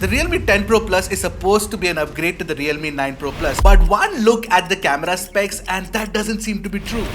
The Realme 10 Pro Plus is supposed to be an upgrade to the Realme 9 Pro Plus, but one look at the camera specs and that doesn't seem to be true.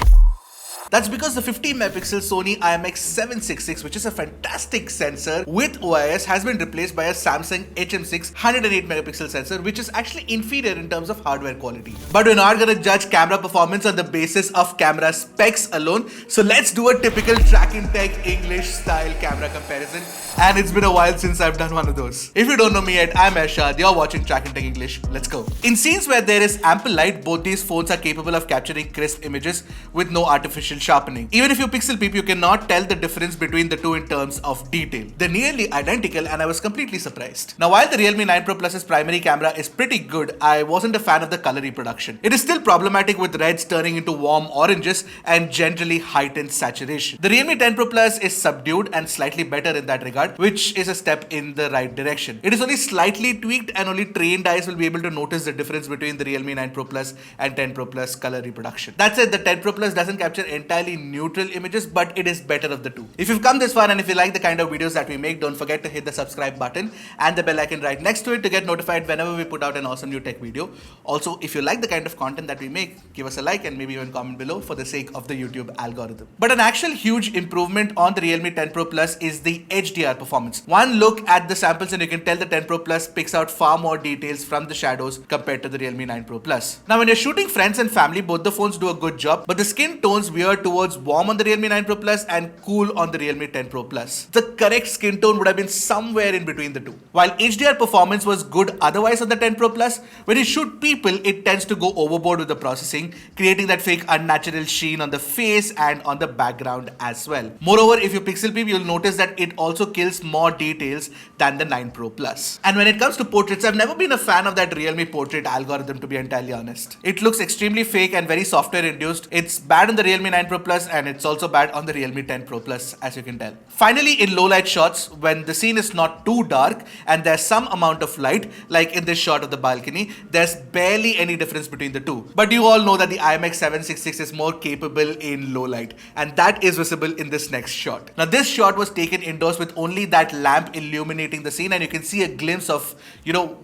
That's because the 50 megapixel Sony IMX766, which is a fantastic sensor with OIS, has been replaced by a Samsung HM6 108 megapixel sensor, which is actually inferior in terms of hardware quality. But we're not gonna judge camera performance on the basis of camera specs alone, so let's do a typical Trakin Tech English style camera comparison. And it's been a while since I've done one of those. If you don't know me yet, I'm Ershad, you're watching Trakin Tech English. Let's go. In scenes where there is ample light, both these phones are capable of capturing crisp images with no artificial sharpening. Even if you pixel peep, you cannot tell the difference between the two in terms of detail. They're nearly identical and I was completely surprised. Now, while the Realme 9 Pro Plus's primary camera is pretty good, I wasn't a fan of the color reproduction. It is still problematic with reds turning into warm oranges and generally heightened saturation. The Realme 10 Pro Plus is subdued and slightly better in that regard, which is a step in the right direction. It is only slightly tweaked and only trained eyes will be able to notice the difference between the Realme 9 Pro Plus and 10 Pro Plus color reproduction. That said, the 10 Pro Plus doesn't capture entirely neutral images, but it is better of the two. If you've come this far and if you like the kind of videos that we make, don't forget to hit the subscribe button and the bell icon right next to it to get notified whenever we put out an awesome new tech video. Also, if you like the kind of content that we make, give us a like and maybe even comment below for the sake of the YouTube algorithm. But an actual huge improvement on the Realme 10 Pro Plus is the HDR performance. One look at the samples and you can tell the 10 Pro Plus picks out far more details from the shadows compared to the Realme 9 Pro Plus. Now, when you're shooting friends and family, both the phones do a good job, but the skin tones veer towards warm on the Realme 9 Pro Plus and cool on the Realme 10 Pro Plus. The correct skin tone would have been somewhere in between the two. While HDR performance was good otherwise on the 10 Pro Plus, when you shoot people, it tends to go overboard with the processing, creating that fake unnatural sheen on the face and on the background as well. Moreover, if you pixel peep, you'll notice that it also kills more details than the 9 Pro Plus. And when it comes to portraits, I've never been a fan of that Realme portrait algorithm, to be entirely honest. It looks extremely fake and very software induced. It's bad on the Realme 9 Pro Plus and it's also bad on the Realme 10 Pro Plus, as you can tell. Finally, in low light shots, when the scene is not too dark and there's some amount of light, like in this shot of the balcony, there's barely any difference between the two. But you all know that the IMX766 is more capable in low light, and that is visible in this next shot. Now, this shot was taken indoors with only that lamp illuminating the scene, and you can see a glimpse of,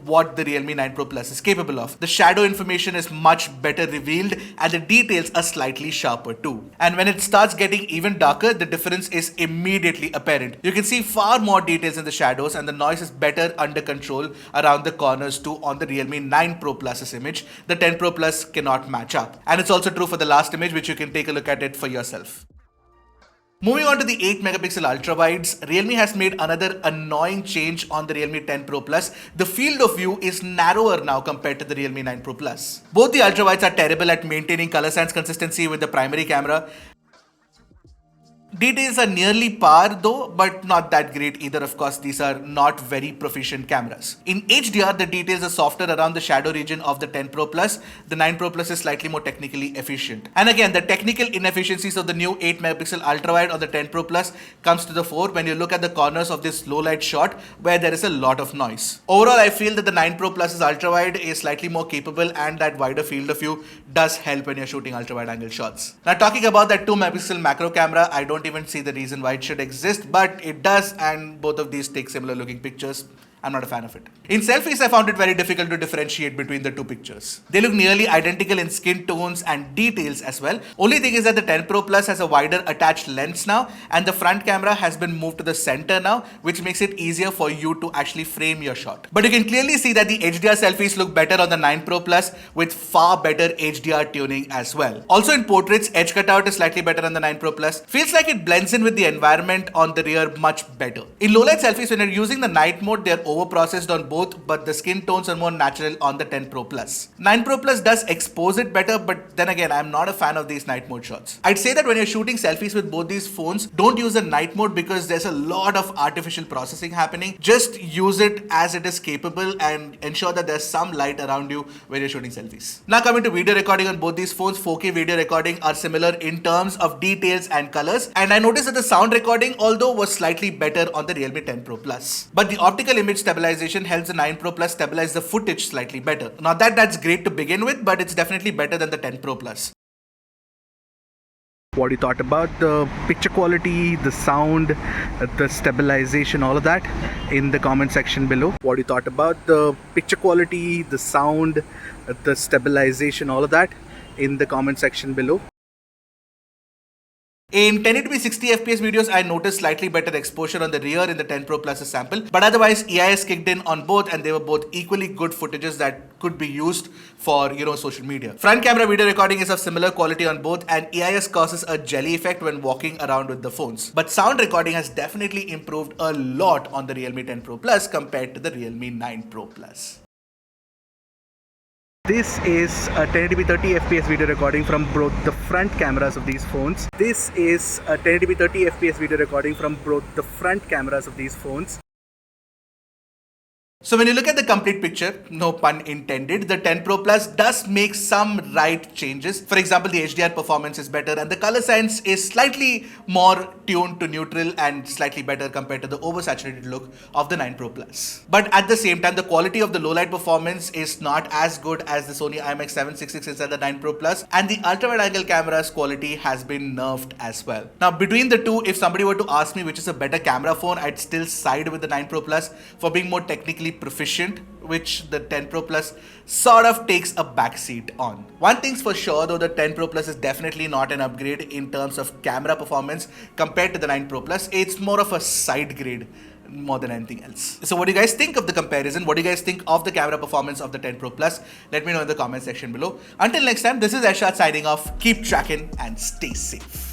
what the Realme 9 Pro Plus is capable of. The shadow information is much better revealed and the details are slightly sharper too. And when it starts getting even darker, the difference is immediately apparent. You can see far more details in the shadows and the noise is better under control around the corners too on the Realme 9 Pro Plus's image. The 10 Pro Plus cannot match up. And it's also true for the last image, which you can take a look at it for yourself. Moving on to the 8 megapixel ultrawides, Realme has made another annoying change on the Realme 10 Pro Plus. The field of view is narrower now compared to the Realme 9 Pro Plus. Both the ultrawides are terrible at maintaining color sans consistency with the primary camera. Details are nearly par though, but not that great either. Of course, these are not very proficient cameras. In HDR, the details are softer around the shadow region of the 10 Pro Plus. The 9 Pro Plus is slightly more technically efficient. And again, the technical inefficiencies of the new 8 megapixel ultrawide on the 10 Pro Plus comes to the fore when you look at the corners of this low light shot where there is a lot of noise. Overall, I feel that the 9 Pro Plus's ultrawide is slightly more capable and that wider field of view does help when you're shooting ultrawide angle shots. Now, talking about that 2 megapixel macro camera, I don't even see the reason why it should exist, but it does, and both of these take similar looking pictures. I'm not a fan of it. In selfies, I found it very difficult to differentiate between the two pictures. They look nearly identical in skin tones and details as well. Only thing is that the 10 Pro Plus has a wider attached lens now, and the front camera has been moved to the center now, which makes it easier for you to actually frame your shot. But you can clearly see that the HDR selfies look better on the 9 Pro Plus with far better HDR tuning as well. Also in portraits, edge cutout is slightly better on the 9 Pro Plus. Feels like it blends in with the environment on the rear much better. In low light selfies, when you're using the night mode, they're over-processed on both, but the skin tones are more natural on the 10 Pro Plus. 9 Pro Plus does expose it better, but then again, I'm not a fan of these night mode shots. I'd say that when you're shooting selfies with both these phones, don't use the night mode because there's a lot of artificial processing happening. Just use it as it is capable and ensure that there's some light around you when you're shooting selfies. Now coming to video recording on both these phones, 4K video recording are similar in terms of details and colors, and I noticed that the sound recording although was slightly better on the Realme 10 Pro Plus. But the optical image stabilization helps the 9 Pro Plus stabilize the footage slightly better. Not that that's great to begin with, but it's definitely better than the 10 Pro Plus. What you thought about the picture quality, the sound, the stabilization, all of that in the comment section below. What you thought about the picture quality, the sound, the stabilization, all of that in the comment section below. In 1080p 60 FPS videos, I noticed slightly better exposure on the rear in the 10 Pro Plus sample, but otherwise EIS kicked in on both and they were both equally good footages that could be used for, social media. Front camera video recording is of similar quality on both and EIS causes a jelly effect when walking around with the phones. But sound recording has definitely improved a lot on the Realme 10 Pro Plus compared to the Realme 9 Pro Plus. This is a 1080p 30 FPS video recording from both the front cameras of these phones. This is a 1080p 30 FPS video recording from both the front cameras of these phones. So when you look at the complete picture, no pun intended, the 10 Pro Plus does make some right changes. For example, the HDR performance is better and the color sense is slightly more tuned to neutral and slightly better compared to the oversaturated look of the 9 Pro Plus. But at the same time, the quality of the low light performance is not as good as the Sony IMX766 inside the 9 Pro Plus, and the ultra-wide angle camera's quality has been nerfed as well. Now between the two, if somebody were to ask me which is a better camera phone, I'd still side with the 9 Pro Plus for being more technically proficient, which the 10 Pro Plus sort of takes a backseat on. One thing's for sure though, the 10 Pro Plus is definitely not an upgrade in terms of camera performance compared to the 9 Pro Plus. It's more of a side grade more than anything else. So what do you guys think of the comparison? What do you guys think of the camera performance of the 10 Pro Plus? Let me know in the comment section below. Until next time, this is Ashad signing off. Keep tracking and stay safe.